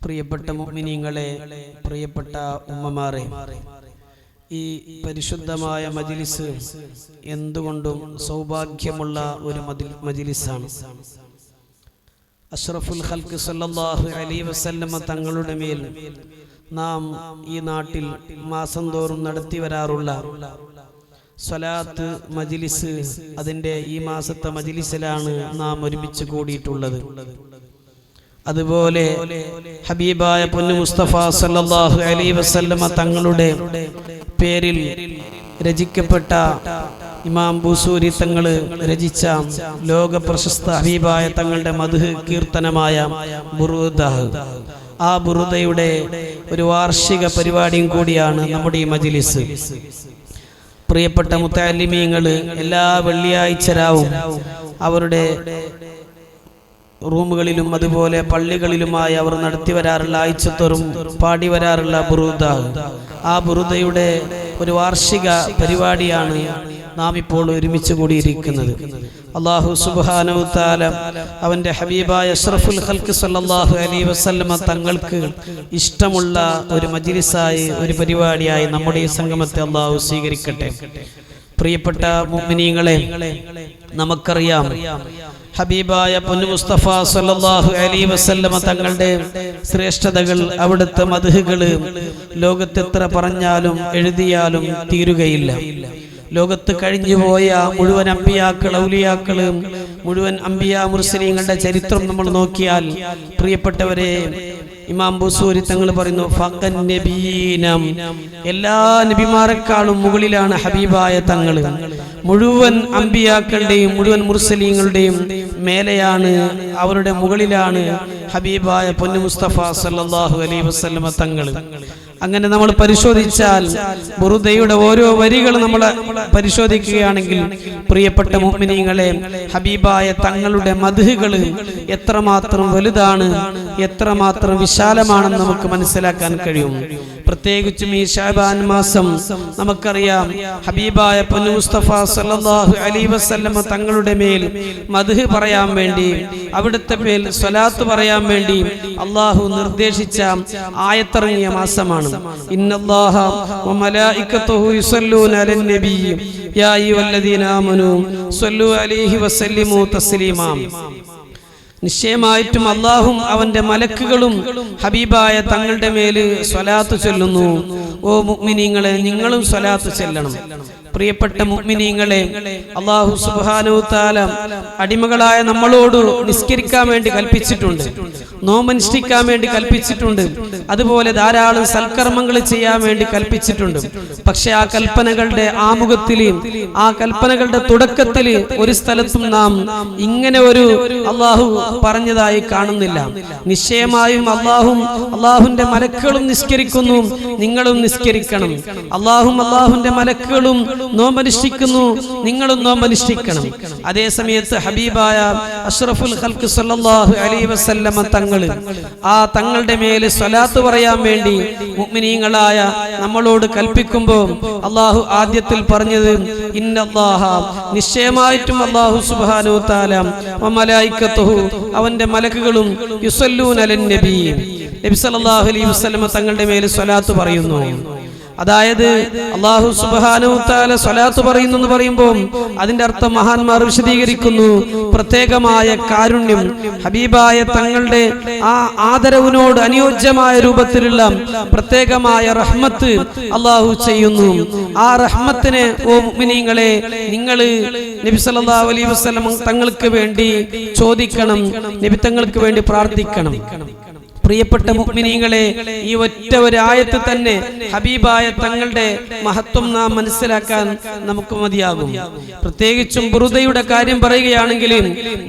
പ്രിയപ്പെട്ട മുഅ്മിനീങ്ങളെ, പ്രിയപ്പെട്ട ഉമ്മമാരെ, ഈ പരിശുദ്ധമായ മജ്ലിസ് എന്തുകൊണ്ടും സൗഭാഗ്യമുള്ള ഒരു മജ്ലിസാണ്. അഷ്റഫുൽ ഖൽഖ് സല്ലല്ലാഹു അലൈഹി വസല്ലം തങ്ങളുടെ മേൽ നാം ഈ നാട്ടിൽ മാസം തോറും നടത്തി വരാറുള്ള സ്വലാത്ത് മജ്ലിസ്, അതിൻ്റെ ഈ മാസത്തെ മജ്ലിസിലാണ് നാം ഒരുമിച്ച് കൂടിയിട്ടുള്ളത്. അതുപോലെ ഹബീബായ പൊന്നു മുസ്തഫ സല്ലല്ലാഹു അലൈഹി വസല്ലം തങ്ങളുടെ പേരിൽ രചിക്കപ്പെട്ട ഇമാം ബൂസൂരി തങ്ങൾ രചിച്ച ലോക പ്രശസ്ത ഹബീബായ തങ്ങളുടെ മദ്ഹ് കീർത്തനമായ ബുറുദ, ആ ബുറുദയുടെ ഒരു വാർഷിക പരിപാടിയും കൂടിയാണ് നമ്മുടെ ഈ മജ്ലിസ്. പ്രിയപ്പെട്ട മുത്തഅല്ലിമീങ്ങൾ എല്ലാ വെള്ളിയാഴ്ച രാവും അവരുടെ റൂമുകളിലും അതുപോലെ പള്ളികളിലുമായി അവർ നടത്തി വരാറുള്ള ആഴ്ചത്തോറും പാടി വരാറുള്ള ബുറുദ, ആ ബുറുദയുടെ ഒരു വാർഷിക പരിപാടിയാണ് നാം ഇപ്പോൾ ഒരുമിച്ച് കൂടിയിരിക്കുന്നത്. അല്ലാഹു സുബ്ഹാനഹു വ തആല അവന്റെ ഹബീബായ അഷ്റഫുൽ ഖൽഖ് സല്ലല്ലാഹു അലൈഹി വസല്ലം തങ്ങൾക്ക് ഇഷ്ടമുള്ള ഒരു മജ്ലിസായി, ഒരു പരിപാടിയായി നമ്മുടെ ഈ സംഗമത്തെ അല്ലാഹു സ്വീകരിക്കട്ടെ. പ്രിയപ്പെട്ട മുഅ്മിനീങ്ങളെ, നമുക്കറിയാം ഹബീബായ പൊന്നു മുസ്തഫ സല്ലല്ലാഹു അലൈഹി വസല്ലം തങ്ങളുടെ ശ്രേഷ്ഠതകൾ, അവിടുത്തെ മദ്ഹുകൾ ലോകത്ത് എത്ര പറഞ്ഞാലും എഴുതിയാലും തീരുകയില്ല. ലോകത്ത് കഴിഞ്ഞുപോയ മുഴുവൻ അമ്പിയാക്കൾ, ഔലിയാക്കളും മുഴുവൻ അമ്പിയാ മുർസലീങ്ങളുടെ ചരിത്രം നമ്മൾ നോക്കിയാൽ, പ്രിയപ്പെട്ടവരെ, ഇമാം ബൂസൂരി തങ്ങൾ പറയുന്നു, ഫഖൻ നബീനം, എല്ലാ നബിമാരെക്കാളും മുകളിലാണ് ഹബീബായ തങ്ങൾ. മുഴുവൻ അമ്പിയാക്കളുടെയും മുഴുവൻ മുർസലീങ്ങളുടെയും മേലെയാണ്, അവരുടെ മുകളിലാണ് ഹബീബായ പൊന്നു മുസ്തഫ സല്ലല്ലാഹു അലൈഹി വസല്ലം തങ്ങൾ. അങ്ങനെ നമ്മൾ പരിശോധിച്ചാൽ ബുറുദയുടെ ഓരോ വരികൾ നമ്മൾ പരിശോധിക്കുകയാണെങ്കിൽ, പ്രിയപ്പെട്ട മുഅ്മിനീങ്ങളെ, ഹബീബായ തങ്ങളുടെ മദ്ഹുകൾ എത്രമാത്രം വലുതാണ്, എത്രമാത്രം വിശാലമാണെന്ന് നമുക്ക് മനസ്സിലാക്കാൻ കഴിയും. പ്രത്യേകിച്ചും ഈ ശഅബാൻ മാസം നമുക്കറിയാം, ഹബീബായ പൊന്നു മുസ്തഫ സല്ലല്ലാഹു അലൈഹി വസല്ലം തങ്ങളുടെ മേൽ മദ്ഹ് പറയാൻ വേണ്ടി, അവിടുത്തെ മേൽ സ്വലാത്ത് പറയാൻ വേണ്ടി അല്ലാഹു നിർദ്ദേശിച്ച ആയത്തിറങ്ങിയ മാസമാണ്. ഇന്നല്ലാഹ വമലായികതുഹു യുസല്ലൂന അലൻ നബി യാ അയ്യുഹല്ലദീന ആമനൂ സ്വല്ലു അലൈഹി വസല്ലിമു തസ്ലീമാ. നിശ്ചയമായിട്ടും അല്ലാഹും അവന്റെ മലക്കുകളും ഹബീബായ തങ്ങളുടെ മേൽ സ്വലാത്ത് ചൊല്ലുന്നു. ഓ മുഅ്മിനീങ്ങളെ, നിങ്ങളും സ്വലാത്ത് ചൊല്ലണം. പ്രിയപ്പെട്ട മുഅ്മിനീങ്ങളെ, അല്ലാഹു സുബ്ഹാനഹു വ തആല അടിമകളായ നമ്മളോട് നിസ്കരിക്കാൻ വേണ്ടി കൽപ്പിച്ചിട്ടുണ്ട്, നോമനുഷ്ഠിക്കാൻ വേണ്ടി കൽപ്പിച്ചിട്ടുണ്ട്, അതുപോലെ ധാരാളം സൽക്കർമ്മങ്ങൾ ചെയ്യാൻ വേണ്ടി കൽപ്പിച്ചിട്ടുണ്ട്. പക്ഷെ ആ കൽപ്പനകളുടെ ആമുഖത്തിൽ, ആ കൽപ്പനകളുടെ തുടക്കത്തിൽ ഒരു സ്ഥലത്തും നാം ഇങ്ങനെ ഒരു അല്ലാഹു പറഞ്ഞതായി കാണുന്നില്ല. നിശ്ചയമായും അല്ലാഹും അല്ലാഹുവിന്റെ മലക്കുകളും നിസ്കരിക്കുന്നു, നിങ്ങളും നിസ്കരിക്കണം. അല്ലാഹും അല്ലാഹുവിന്റെ മലക്കുകളും നോമ്പനുഷ്ഠിക്കുന്നു, നിങ്ങളും നോമ്പനുഷ്ഠിക്കണം. അതേ സമയത്ത് ഹബീബായ അഷ്റഫുൽ ഖൽഖ് സല്ലല്ലാഹു അലൈഹി വസല്ലം തങ്ങൾ, ആ തങ്ങളുടെ മേൽ സ്വലാത്ത് പറയാൻ വേണ്ടി മുഅ്മിനീങ്ങളായ നമ്മളോട് കൽപ്പിക്കുമ്പോൾ അല്ലാഹു ആദ്യത്തിൽ പറഞ്ഞത്, ഇന്നല്ലാഹ, നിശ്ചയമായിട്ടും അല്ലാഹു സുബ്ഹാനഹു വ തആല വമലായികതുഹു, അവന്റെ മലക്കുകളും യുസല്ലൂന അലൻ നബി, നബി സല്ലല്ലാഹു അലൈഹി വസല്ലം തങ്ങളുടെ മേൽ സ്വലാത്ത് പറയുന്നു. അതായത് അല്ലാഹു സുബ്ഹാനഹു വ തആല സ്വലാത്ത് പറയുന്നു എന്ന് പറയുമ്പോൾ അതിന്റെ അർത്ഥം മഹാന്മാർ വിശദീകരിക്കുന്നു, പ്രത്യേകമായ കാരുണ്യം, ഹബീബായ തങ്ങളുടെ ആ ആദരവിനോട് അനുയോജ്യമായ രൂപത്തിലുള്ള പ്രത്യേകമായ റഹ്മത്ത് അല്ലാഹു ചെയ്യുന്നു. ആ റഹ്മത്തിനെ, ഓ മുഅ്മിനീങ്ങളെ, നിങ്ങൾ നബി സല്ലല്ലാഹു അലൈഹി വസല്ലം തങ്ങൾക്ക് വേണ്ടി ചോദിക്കണം, നബി തങ്ങൾക്ക് വേണ്ടി പ്രാർത്ഥിക്കണം. പ്രിയപ്പെട്ട മുഅ്മിനീങ്ങളെ, ഈ ഒറ്റ ഒരു ആയത്ത് തന്നെ ഹബീബായ തങ്ങളുടെ മഹത്വം നാം മനസ്സിലാക്കാൻ നമുക്ക് മതിയാകും. പ്രത്യേകിച്ചും ബുറുദയുടെ കാര്യം പറയുകയാണെങ്കിൽ,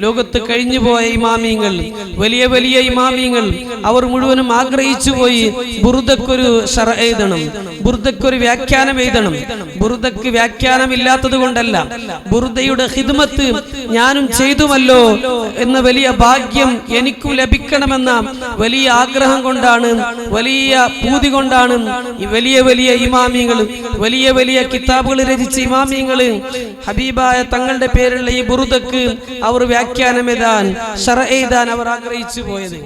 ലോകത്ത് കഴിഞ്ഞുപോയ ഇമാമിയങ്ങൾ, വലിയ വലിയ ഇമാമിയങ്ങൾ, അവർ മുഴുവനും ആഗ്രഹിച്ചു പോയി ബുറുദക്കൊരു ശർഅ എഴുതണം, ബുറുദക്കൊരു വ്യാഖ്യാനം എഴുതണം. ബുറുദക്ക് വ്യാഖ്യാനമില്ലാത്തത് കൊണ്ടല്ല, ബുറുദയുടെ ഖിദ്മത്ത് ഞാനും ചെയ്തുമല്ലോ എന്ന വലിയ ഭാഗ്യം എനിക്കും ലഭിക്കണമെന്ന വലിയ ആഗ്രഹം കൊണ്ടാണ്, വലിയ പൂതി കൊണ്ടാണ് ഈ വലിയ വലിയ ഇമാമിയങ്ങൾ, വലിയ വലിയ കിതാബുകൾ രചിച്ച ഇമാമിയങ്ങൾ ഹബീബായ തങ്ങളുടെ പേരുള്ള ഈ ബുറുദക്ക് അവർ വ്യാഖ്യാനം എഴുതാൻ, ശർഅ എഴുതാൻ അവർ ആഗ്രഹിച്ചു പോയത്.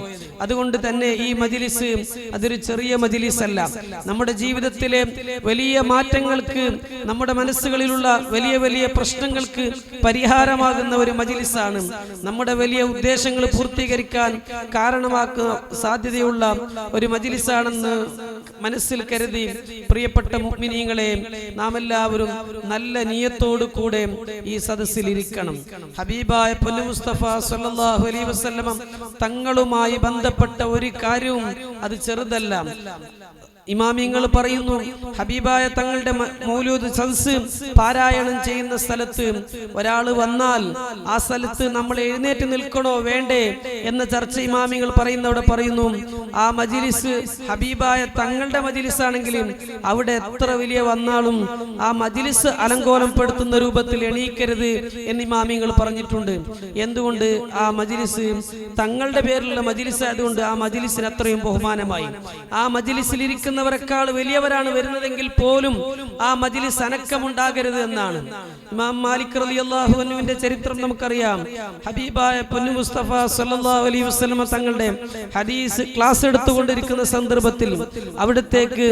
അതുകൊണ്ട് തന്നെ ഈ മജ്ലിസ് അതൊരു ചെറിയ മജ്ലിസ് അല്ല. നമ്മുടെ ജീവിതത്തിലെ വലിയ മാറ്റങ്ങൾക്ക്, നമ്മുടെ മനസ്സുകളിലുള്ള വലിയ വലിയ പ്രശ്നങ്ങൾക്ക് പരിഹാരമാകുന്ന ഒരു മജ്ലിസാണ്. നമ്മുടെ വലിയ ഉദ്ദേശങ്ങൾ പൂർത്തീകരിക്കാൻ കാരണമാക്കുന്ന സാധ്യതയുള്ള ഒരു മജ്ലിസാണെന്ന് മനസ്സിൽ കരുതി പ്രിയപ്പെട്ട മുഅ്മിനീങ്ങളെ, നാം എല്ലാവരും നല്ല നിയത്തോടു കൂടെ ഈ സദസ്സിൽ ഇരിക്കണം. ഹബീബായ പൊന്നു മുസ്തഫ സല്ലല്ലാഹു അലൈഹി വസല്ലം തങ്ങളുമായി ബന്ധപ്പെട്ട ഒരു കാര്യവും അത് ചെറുതല്ല. ഇമാമിങ്ങൾ പറയുന്നു, ഹബീബായ തങ്ങളുടെ മൗലൂദ് സദസ്സ് പാരായണം ചെയ്യുന്ന സ്ഥലത്ത് ഒരാൾ വന്നാൽ ആ സ്ഥലത്ത് നമ്മൾ എഴുന്നേറ്റ് നിൽക്കണോ വേണ്ടേ എന്ന ചർച്ച ഇമാമിങ്ങൾ പറയുന്നവിടെ പറയുന്നു, ആ മജ്ലിസ് ഹബീബായ തങ്ങളുടെ മജ്ലിസ് ആണെങ്കിലും അവിടെ എത്ര വലിയ വന്നാലും ആ മജ്ലിസ് അലങ്കോലപ്പെടുത്തുന്ന രൂപത്തിൽ എണീക്കരുത് എന്ന് ഇമാമിങ്ങൾ പറഞ്ഞിട്ടുണ്ട്. എന്തുകൊണ്ട്? ആ മജ്ലിസ് തങ്ങളുടെ പേരിലുള്ള മജ്ലിസ് ആയതുകൊണ്ട് ആ മജ്ലിസിന് അത്രയും ബഹുമാനമായി. ആ മജ്ലിസിൽ ഇരിക്കുന്നവരെക്കാൾ വലിയവരാണ് വരുന്നതെങ്കിൽ പോലും ആ മജ്ലിസ് അനക്കമുണ്ടാകരുത് എന്നാണ്. ഇമാം മാലിക് റളിയല്ലാഹു അൻഹുവിന്റെ ചരിത്രം നമുക്കറിയാം. ഹബീബായ പൊന്നു മുസ്തഫ സല്ലല്ലാഹു അലൈഹി വസല്ലം തങ്ങളുടെ ഹദീസ് ക്ലാസ് എടുത്തുകൊണ്ടിരിക്കുന്ന സന്ദർഭത്തിൽ അവിടത്തേക്ക്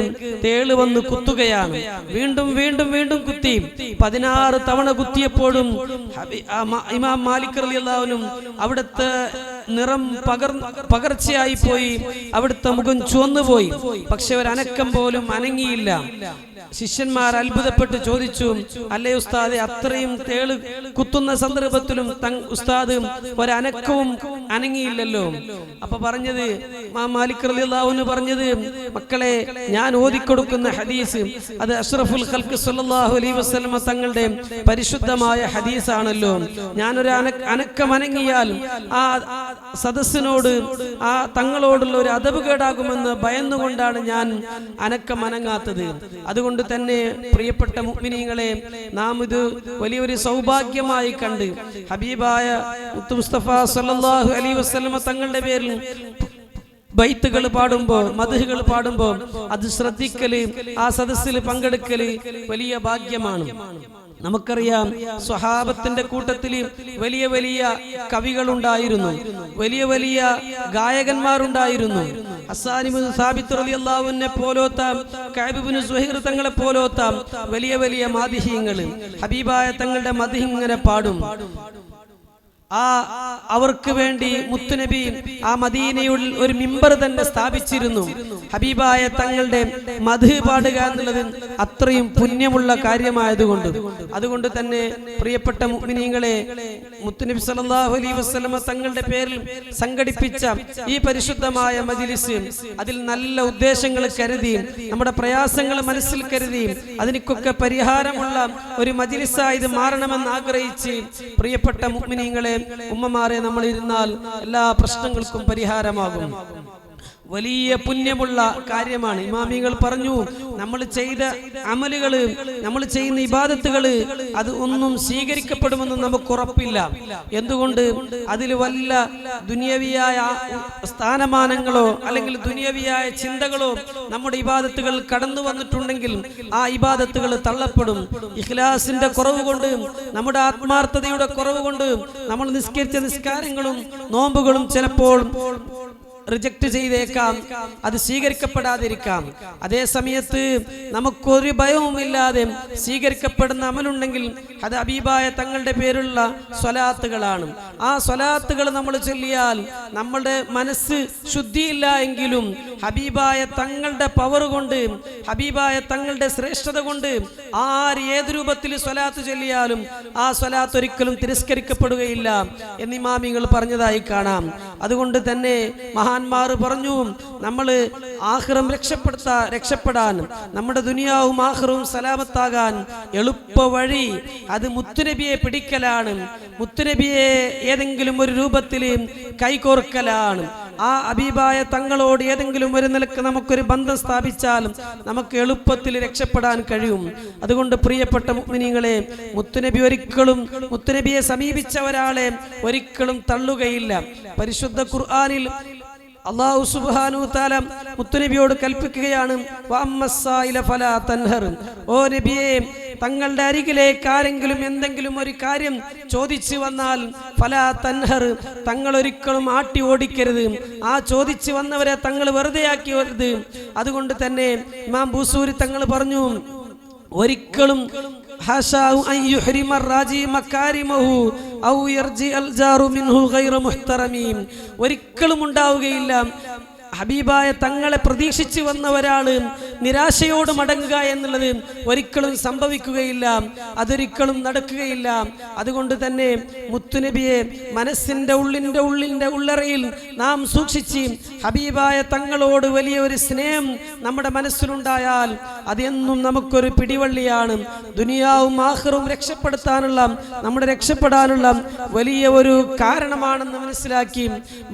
തേള് വന്ന് കുത്തുകയാണ്. വീണ്ടും വീണ്ടും വീണ്ടും കുത്തി. 16 തവണ കുത്തിയപ്പോഴും ഇമാം മാലിക് റളിയല്ലാഹു അൻഹു അവിടുത്തെ നിറം പകർച്ചയായി പോയി, അവിടുത്തെ മുഖം ചുവന്നുപോയി. പക്ഷെ ഒരു അനക്കം പോലും അനങ്ങിയില്ല. ശിഷ്യന്മാർ അത്ഭുതപ്പെട്ട് ചോദിച്ചു, അല്ലേ ഉസ്താദെ, അത്രയും തേള് കുത്തുന്ന സന്ദർഭത്തിലും ഉസ്താദ് ഒരനക്കവും അനങ്ങിയില്ലല്ലോ. അപ്പൊ പറഞ്ഞത് മാലിക് റളിയല്ലാഹു അൻഹു പറഞ്ഞത്, മക്കളെ, ഞാൻ ഓതിക്കൊടുക്കുന്ന ഹദീസ് അത് അഷ്റഫുൽ ഖൽഖ് സല്ലല്ലാഹു അലൈഹി വസല്ലം തങ്ങളുടെ പരിശുദ്ധമായ ഹദീസാണല്ലോ. ഞാനൊരു അനക്കം അനങ്ങിയാൽ ആ സദസ്സിനോട്, ആ തങ്ങളോടുള്ള ഒരു അദബ് കേടാകുമെന്ന് ഭയന്നുകൊണ്ടാണ് ഞാൻ അനക്കം അനങ്ങാത്തത്. അതുകൊണ്ട് തന്നെ പ്രിയപ്പെട്ട മുഅ്മിനീങ്ങളെ, നാം ഇത് വലിയൊരു സൗഭാഗ്യമായി കണ്ട് ഹബീബായ മുസ്തഫ സല്ലല്ലാഹു അലൈഹി വസല്ലം തങ്ങളുടെ പേരിൽ ബൈത്തുകൾ പാടുമ്പോൾ, മദ്ഹുകൾ പാടുമ്പോൾ അത് ശ്രദ്ധിക്കല്, ആ സദസ്സിൽ പങ്കെടുക്കല് വലിയ ഭാഗ്യമാണ്. നമുക്കറിയാം, സ്വഹാബത്തിന്റെ കൂട്ടത്തിൽ വലിയ വലിയ കവികളുണ്ടായിരുന്നു, വലിയ വലിയ ഗായകന്മാരുണ്ടായിരുന്നു. ഹസ്സാൻ ഇബ്നു സാബിത്ത് റളിയല്ലാഹു അൻഹു പോലോത്ത, കഅബ് ഇബ്നു സുഹൈർ തങ്ങളെ പോലോത്ത വലിയ വലിയ മാദിഹീങ്ങൾ ഹബീബായ തങ്ങളുടെ മദ്ഹ് ഇങ്ങനെ പാടും. അവർക്ക് വേണ്ടി മുത്തുനബി ആ മദീനയിൽ ഒരു മിമ്പർ തന്നെ സ്ഥാപിച്ചിരുന്നു. ഹബീബായ തങ്ങളുടെ മദ്ഹ് പാടുക എന്നുള്ളത് അത്രയും പുണ്യമുള്ള കാര്യമായതുകൊണ്ട്, അതുകൊണ്ട് തന്നെ പ്രിയപ്പെട്ട മുഅ്മിനീങ്ങളെ, മുത്തുനബി സല്ലല്ലാഹു അലൈഹി വസല്ലം തങ്ങളുടെ പേരിൽ സംഘടിപ്പിച്ച ഈ പരിശുദ്ധമായ മജ്ലിസ്, അതിൽ നല്ല ഉദ്ദേശങ്ങൾ കരുതി, നമ്മുടെ പ്രയാസങ്ങൾ മനസ്സിൽ കരുതി, അതിനൊക്കെ പരിഹാരമുള്ള ഒരു മജ്ലിസായി ഇത് മാറണമെന്ന് ആഗ്രഹിച്ച് പ്രിയപ്പെട്ട മുഅ്മിനീങ്ങളെ, ഉമ്മമാരെ, നമ്മൾ ഇരുന്നാൽ എല്ലാ പ്രശ്നങ്ങൾക്കും പരിഹാരമാകും. വലിയ പുണ്യമുള്ള കാര്യമാണ്. ഇമാമികൾ പറഞ്ഞു, നമ്മൾ ചെയ്ത അമലുകള്, നമ്മൾ ചെയ്യുന്ന ഇബാദത്തുകള് അത് ഒന്നും സ്വീകരിക്കപ്പെടുമെന്ന് നമുക്ക് ഉറപ്പില്ല. എന്തുകൊണ്ട്? അതിൽ വല്ല ദുനിയവിയായ സ്ഥാനമാനങ്ങളോ അല്ലെങ്കിൽ ദുനിയവിയായ ചിന്തകളോ നമ്മുടെ ഇബാദത്തുകൾ കടന്നു വന്നിട്ടുണ്ടെങ്കിൽ ആ ഇബാദത്തുകൾ തള്ളപ്പെടും. ഇഖ്ലാസിന്റെ കുറവ് കൊണ്ട്, നമ്മുടെ ആത്മാർത്ഥതയുടെ കുറവ് കൊണ്ട് നമ്മൾ നിസ്കരിച്ച നിസ്കാരങ്ങളും നോമ്പുകളും ചിലപ്പോൾ റിജക്ട് ചെയ്തേക്കാം, അത് സ്വീകരിക്കപ്പെടാതിരിക്കാം. അതേ സമയത്ത് നമുക്കൊരു ഭയവുമില്ലാതെ സ്വീകരിക്കപ്പെടുന്ന അമലുണ്ടെങ്കിൽ അത് ഹബീബായ തങ്ങളുടെ പേരുള്ള സ്വലാത്തുകളാണ്. ആ സ്വലാത്തുകൾ നമ്മൾ ചൊല്ലിയാൽ നമ്മളുടെ മനസ്സ് ശുദ്ധിയില്ല എങ്കിലും ഹബീബായ തങ്ങളുടെ പവർ കൊണ്ട്, ഹബീബായ തങ്ങളുടെ ശ്രേഷ്ഠത കൊണ്ട് ആര് ഏത് രൂപത്തിൽ സ്വലാത്ത് ചൊല്ലിയാലും ആ സ്വലാത്ത് ഒരിക്കലും തിരസ്കരിക്കപ്പെടുകയില്ല എന്ന് ഇമാമികൾ പറഞ്ഞതായി കാണാം. അതുകൊണ്ട് തന്നെ മഹാന്മാർ പറഞ്ഞു, നമ്മൾ ആഖിറം രക്ഷപ്പെടാൻ, നമ്മുടെ ദുനിയാവും ആഖിറവും സലാമത്താകാൻ എളുപ്പ വഴി അത് മുത്തുനബിയെ പിടിക്കലാണ്, മുത്തുനബിയെ ഏതെങ്കിലും ഒരു രൂപത്തിൽ കൈകോർക്കലാണ്. ആ ഹബീബായ തങ്ങളോട് ഏതെങ്കിലും ഒരു നിലക്ക് നമുക്കൊരു ബന്ധം സ്ഥാപിച്ചാലും നമുക്ക് എളുപ്പത്തിൽ രക്ഷപ്പെടാൻ കഴിയും. അതുകൊണ്ട് പ്രിയപ്പെട്ട മുഅ്മിനീങ്ങളെ, മുത്തുനബി ഒരിക്കലും, മുത്തുനബിയെ സമീപിച്ച ഒരാളെ ഒരിക്കലും തള്ളുകയില്ല. പരിശുദ്ധ ഖുർആനിൽ അല്ലാഹു സുബ്ഹാനഹു തആല മുത്തുനബിയോട് കൽപ്പിക്കുകയാണ്, വഅമ്മസ്സായില ഫലാ തൻഹർ. ഓ നബിയെ, തങ്ങളുടെ അരികിലേക്ക് ആരെങ്കിലും എന്തെങ്കിലും ഒരു കാര്യം ചോദിച്ചു വന്നാൽ ഫലാ തൻഹർ, തങ്ങൾ ഒരിക്കലും ആട്ടി ഓടിക്കരുത്. ആ ചോദിച്ചു വന്നവരെ തങ്ങൾ വെറുതെയാക്കിയത്. അതുകൊണ്ട് തന്നെ ഇമാം ബൂസൂരി തങ്ങൾ പറഞ്ഞു, ഒരിക്കലും ഒരിക്കലും ഉണ്ടാവുകയില്ല ഹബീബായ തങ്ങളെ പ്രതീക്ഷിച്ചു വന്ന ഒരാള് നിരാശയോട് മടങ്ങുക എന്നുള്ളത് ഒരിക്കലും സംഭവിക്കുകയില്ല, അതൊരിക്കലും നടക്കുകയില്ല. അതുകൊണ്ട് തന്നെ മുത്തുനബിയെ മനസ്സിന്റെ ഉള്ളിന്റെ ഉള്ളറയിൽ നാം സൂക്ഷിച്ച് ഹബീബായ തങ്ങളോട് വലിയ ഒരു സ്നേഹം നമ്മുടെ മനസ്സിലുണ്ടായാൽ അതെന്നും നമുക്കൊരു പിടിവള്ളിയാണ്. ദുനിയാവും ആഖിറവും രക്ഷപ്പെടാനുള്ള വലിയ ഒരു കാരണമാണെന്ന് മനസ്സിലാക്കി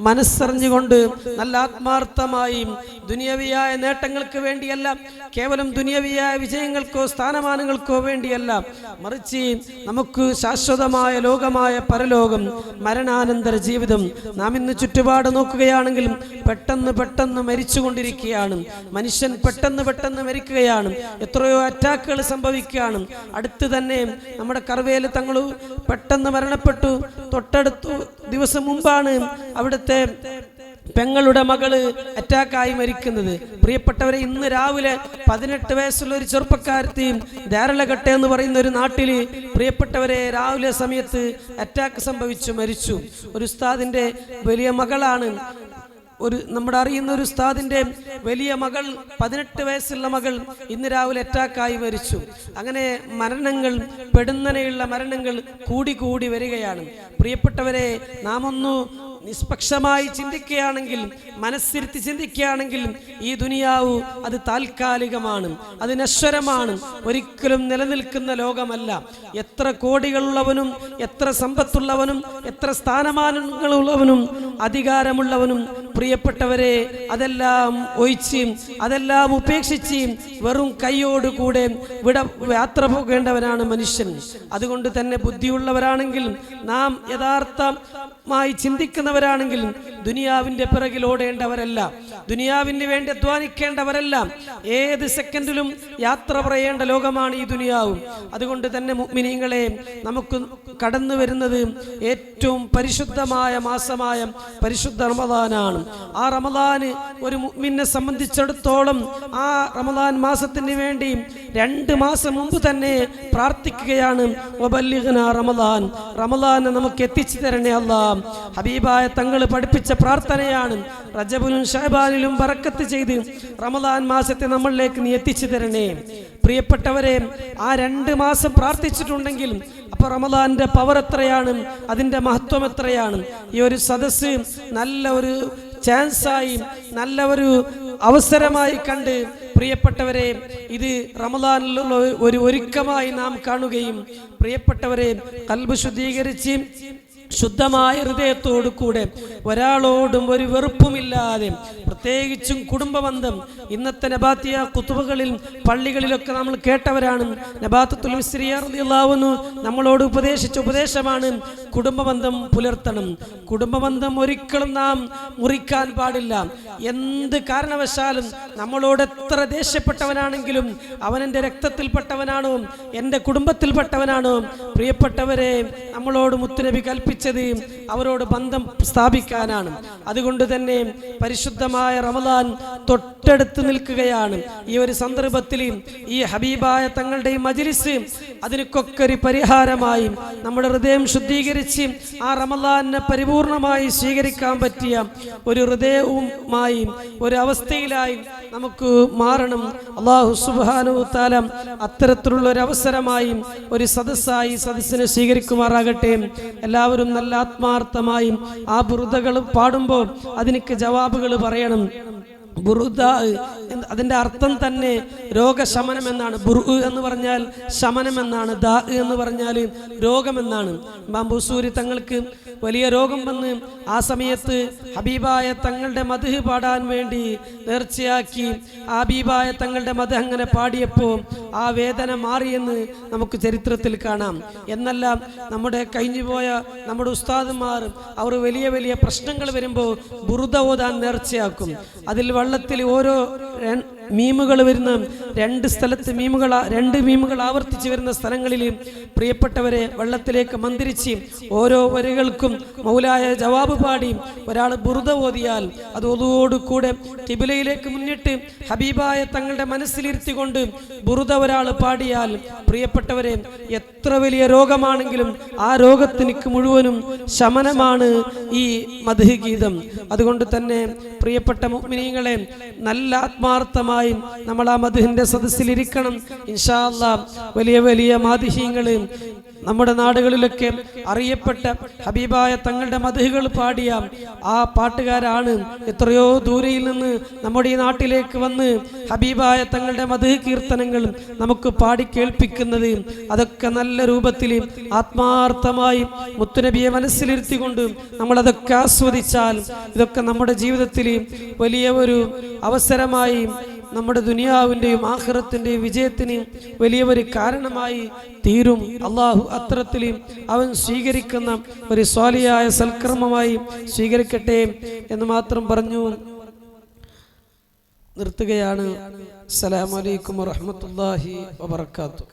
മനസ്സറിഞ്ഞുകൊണ്ട് നല്ല ആത്മാർത്ഥമായി ദുനിയവിയായ നേട്ടങ്ങൾക്ക് വേണ്ടിയല്ല, കേവലം ദുനിയവിയായ വിജയങ്ങൾക്കോ സ്ഥാനമാനങ്ങൾക്കോ വേണ്ടിയല്ല, മറിച്ച് നമുക്ക് ശാശ്വതമായ ലോകമായ പരലോകം, മരണാനന്തര ജീവിതം. നാം ഇന്ന് ചുറ്റുപാട് നോക്കുകയാണെങ്കിൽ പെട്ടെന്ന് മരിച്ചുകൊണ്ടിരിക്കുകയാണ് മനുഷ്യൻ. പെട്ടെന്ന് മരിക്കുകയാണ്. എത്രയോ അറ്റാക്കുകൾ സംഭവിക്കുകയാണ്. അടുത്ത് തന്നെ നമ്മുടെ കർവേല് തങ്ങൾ പെട്ടെന്ന് മരണപ്പെട്ടു. തൊട്ടടുത്ത ദിവസം മുമ്പാണ് അവിടുത്തെ പെങ്ങളുടെ മകള് അറ്റാക്കായി മരിക്കുന്നത്. പ്രിയപ്പെട്ടവരെ, ഇന്ന് രാവിലെ 18 വയസ്സുള്ള ഒരു ചെറുപ്പക്കാരത്തി ധാരളഘട്ട എന്ന് പറയുന്ന ഒരു നാട്ടില് പ്രിയപ്പെട്ടവരെ രാവിലെ സമയത്ത് അറ്റാക്ക് സംഭവിച്ചു മരിച്ചു. ഒരു ഉസ്താദിന്റെ വലിയ മകളാണ്. നമ്മുടെ അറിയുന്ന ഒരു ഉസ്താദിന്റെ വലിയ മകൾ, 18 വയസ്സുള്ള മകൾ ഇന്ന് രാവിലെ അറ്റാക്കായി മരിച്ചു. അങ്ങനെ മരണങ്ങൾ, പെടുന്നനെയുള്ള മരണങ്ങൾ കൂടി വരികയാണ്. പ്രിയപ്പെട്ടവരെ, നാം ഒന്ന് നിഷ്പക്ഷമായി ചിന്തിക്കുകയാണെങ്കിൽ, മനസ്സിരുത്തി ചിന്തിക്കുകയാണെങ്കിൽ ഈ ദുനിയാവ് അത് താൽക്കാലികമാണ്, അത് നശ്വരമാണ്, ഒരിക്കലും നിലനിൽക്കുന്ന ലോകമല്ല. എത്ര കോടികളുള്ളവനും, എത്ര സമ്പത്തുള്ളവനും, എത്ര സ്ഥാനമാനങ്ങളുള്ളവനും, അധികാരമുള്ളവനും പ്രിയപ്പെട്ടവരെ അതെല്ലാം ഒഴിച്ച്, അതെല്ലാം ഉപേക്ഷിച്ച് വെറും കൈയോടുകൂടെ യാത്ര പോകേണ്ടവനാണ് മനുഷ്യൻ. അതുകൊണ്ട് തന്നെ ബുദ്ധിയുള്ളവരാണെങ്കിൽ, നാം യഥാർത്ഥമായി ചിന്തിക്കുന്നവരാണെങ്കിൽ ദുനിയാവിന്റെ പിറകിൽ ഓടേണ്ടവരല്ല, ദുനിയാവിന് വേണ്ടി അധ്വാനിക്കേണ്ടവരല്ല. ഏത് സെക്കൻഡിലും യാത്ര പറയേണ്ട ലോകമാണ് ഈ ദുനിയാവും. അതുകൊണ്ട് തന്നെ മുഅ്മിനീങ്ങളെ, നമുക്ക് കടന്നു വരുന്നത് ഏറ്റവും പരിശുദ്ധമായ മാസമായ പരിശുദ്ധ റമദാനാണ്. ആ റമദാന് ഒരു മുഅ്മിനെ സംബന്ധിച്ചിടത്തോളം ആ റമദാൻ മാസത്തിന് വേണ്ടി 2 മാസം മുമ്പ് തന്നെ പ്രാർത്ഥിക്കുകയാണ്. വബല്ലിഗ്നാ റമദാൻ, റമദാനെ നമുക്ക് എത്തിച്ചു തരണേ അല്ലാഹ്. ഹബീബായ തങ്ങൾ പഠിപ്പിച്ച പ്രാർത്ഥനയാണ്. റജബിലും ശഅബാനിലും ബറക്കത്ത് ചെയ്ത് റമദാൻ മാസത്തെ നമ്മളിലേക്ക് നീ എത്തിച്ചു തരണേ. പ്രിയപ്പെട്ടവരെ, ആ 2 മാസം പ്രാർത്ഥിച്ചിട്ടുണ്ടെങ്കിൽ അപ്പൊ റമദാന്റെ പവർ എത്രയാണ്, അതിന്റെ മഹത്വം എത്രയാണ്. ഈ ഒരു സദസ്സ് നല്ല ഒരു ചാൻസായി, നല്ല ഒരു അവസരമായി കണ്ട് പ്രിയപ്പെട്ടവരെ ഇത് റമദാനിലുള്ള ഒരു ഒരുക്കമായി നാം കാണുകയും, പ്രിയപ്പെട്ടവരെ ഖൽബ് ശുദ്ധീകരിച്ച് ശുദ്ധമായ ഹൃദയത്തോടു കൂടെ ഒരാളോടും ഒരു വെറുപ്പുമില്ലാതെ, പ്രത്യേകിച്ചും കുടുംബബന്ധം. ഇന്നത്തെ നബാത്തിയ കുത്തുബകളിൽ, പള്ളികളിലൊക്കെ നമ്മൾ കേട്ടവരാണ്. നബാത്തുൽ മിസ്രിയ റളിയല്ലാഹു അൻഹു നമ്മളോട് ഉപദേശിച്ച ഉപദേശമാണ് കുടുംബബന്ധം പുലർത്തണം. കുടുംബബന്ധം ഒരിക്കലും നാം മുറിക്കാൻ പാടില്ല. എന്ത് കാരണവശാലും നമ്മളോട് എത്ര ദേഷ്യപ്പെട്ടവനാണെങ്കിലും അവൻ എൻ്റെ രക്തത്തിൽപ്പെട്ടവനാണോ, എൻ്റെ കുടുംബത്തിൽപ്പെട്ടവനാണോ, പ്രിയപ്പെട്ടവരെ നമ്മളോട് മുത്തുനബി കൽപ്പിച്ചത് അവരോട് ബന്ധം സ്ഥാപിക്കാനാണ്. അതുകൊണ്ട് തന്നെ പരിശുദ്ധമായ റമദാൻ തൊട്ടടുത്ത് നിൽക്കുകയാണ്. ഈ ഒരു സന്ദർഭത്തിൽ ഈ ഹബീബായ തങ്ങളുടെ മജ്ലിസ് അതിനൊക്കെ ഒരു പരിഹാരമായി നമ്മുടെ ഹൃദയം ശുദ്ധീകരിച്ച് ആ റമദാനെ പരിപൂർണമായി സ്വീകരിക്കാൻ പറ്റിയ ഒരു ഹൃദയവുമായി, ഒരു അവസ്ഥയിലായി നമുക്ക് മാറണം. അല്ലാഹു സുബ്ഹാനഹു വ തആല അത്തരത്തിലുള്ള ഒരു അവസരമായി, ഒരു സദസ്സായി സദസ്സിനെ സ്വീകരിക്കുമാറാകട്ടെ. എല്ലാവരും നല്ല ആത്മാർത്ഥമായി ആ ബുറുദകൾ പാടുമ്പോൾ അതിനൊക്കെ ജവാബുകൾ പറയണം. ബുറുദ അതിന്റെ അർത്ഥം തന്നെ രോഗശമനം എന്നാണ്. ബുറു എന്ന് പറഞ്ഞാൽ ശമനം എന്നാണ്, ദാ എന്ന് പറഞ്ഞാൽ രോഗമെന്നാണ്. ഇമാം ബൂസൂരി തങ്ങൾക്ക് വലിയ രോഗം വന്ന് ആ സമയത്ത് ഹബീബായ തങ്ങളുടെ മദ്ഹ് പാടാൻ വേണ്ടി നേർച്ചയാക്കി. ഹബീബായ തങ്ങളുടെ മദ്ഹ് അങ്ങനെ പാടിയപ്പോൾ ആ വേദന മാറിയെന്ന് നമുക്ക് ചരിത്രത്തിൽ കാണാം. എന്നല്ല, നമ്മുടെ കഴിഞ്ഞുപോയ നമ്മുടെ ഉസ്താദുമാർ അവർ വലിയ വലിയ പ്രശ്നങ്ങൾ വരുമ്പോൾ ബുറുദ ഓതാൻ നേർച്ചയാക്കും. അതിൽ വെള്ളത്തിൽ ഓരോ മീമുകൾ വരുന്ന രണ്ട് സ്ഥലത്ത് രണ്ട് മീമുകൾ ആവർത്തിച്ച് വരുന്ന സ്ഥലങ്ങളിൽ പ്രിയപ്പെട്ടവരെ വെള്ളത്തിലേക്ക് മന്ത്രിച്ച് ഓരോ വരികൾക്കും മൗലായ ജവാബ് പാടി ഒരാൾ ബുറുദ ഓതിയാൽ അത് ഒതുവോടുകൂടെ കിബിലയിലേക്ക് മുന്നിട്ട് ഹബീബായ തങ്ങളുടെ മനസ്സിലിരുത്തിക്കൊണ്ട് ബുറുദ ഒരാൾ പാടിയാൽ പ്രിയപ്പെട്ടവരെ എത്ര വലിയ രോഗമാണെങ്കിലും ആ രോഗത്തിനിക്ക് മുഴുവനും ശമനമാണ് ഈ മദ്ഹ് ഗീതം. അതുകൊണ്ട് തന്നെ പ്രിയപ്പെട്ട മുഅ്മിനീങ്ങളെ, നല്ല ആത്മാർത്ഥമായി നമ്മൾ ആ മദ്ഹിന്റെ സദസ്സിലിരിക്കണം. ഇൻഷാ അല്ലാഹ് വലിയ വലിയ മാദിഹീങ്ങൾ നമ്മുടെ നാടുകളിലൊക്കെ അറിയപ്പെട്ട ഹബീബായ തങ്ങളുടെ മദ്ഹുകൾ പാടിയ ആ പാട്ടുകാരാണ് എത്രയോ ദൂരയിൽ നിന്ന് നമ്മുടെ ഈ നാട്ടിലേക്ക് വന്ന് ഹബീബായ തങ്ങളുടെ മദ്ഹ് കീർത്തനങ്ങൾ നമുക്ക് പാടി കേൾപ്പിക്കുന്നത്. അതൊക്കെ നല്ല രൂപത്തിൽ ആത്മാർത്ഥമായി മുത്തുനബിയെ മനസ്സിലിരുത്തിക്കൊണ്ട് നമ്മളതൊക്കെ ആസ്വദിച്ചാൽ ഇതൊക്കെ നമ്മുടെ ജീവിതത്തിൽ വലിയ ഒരു അവസരമായി, നമ്മുടെ ദുനിയാവിൻ്റെയും ആഖിറത്തിൻ്റെയും വിജയത്തിന് വലിയ ഒരു കാരണമായി തീരും. അള്ളാഹു അത്തരത്തിൽ അവൻ സ്വീകരിക്കുന്ന ഒരു സ്വാലിയായ സൽക്കർമ്മമായി സ്വീകരിക്കട്ടെ എന്ന് മാത്രം പറഞ്ഞു നിർത്തുകയാണ്. അസ്സലാമു അലൈക്കും വറഹ്മത്തുള്ളാഹി വബറകാതുഹു.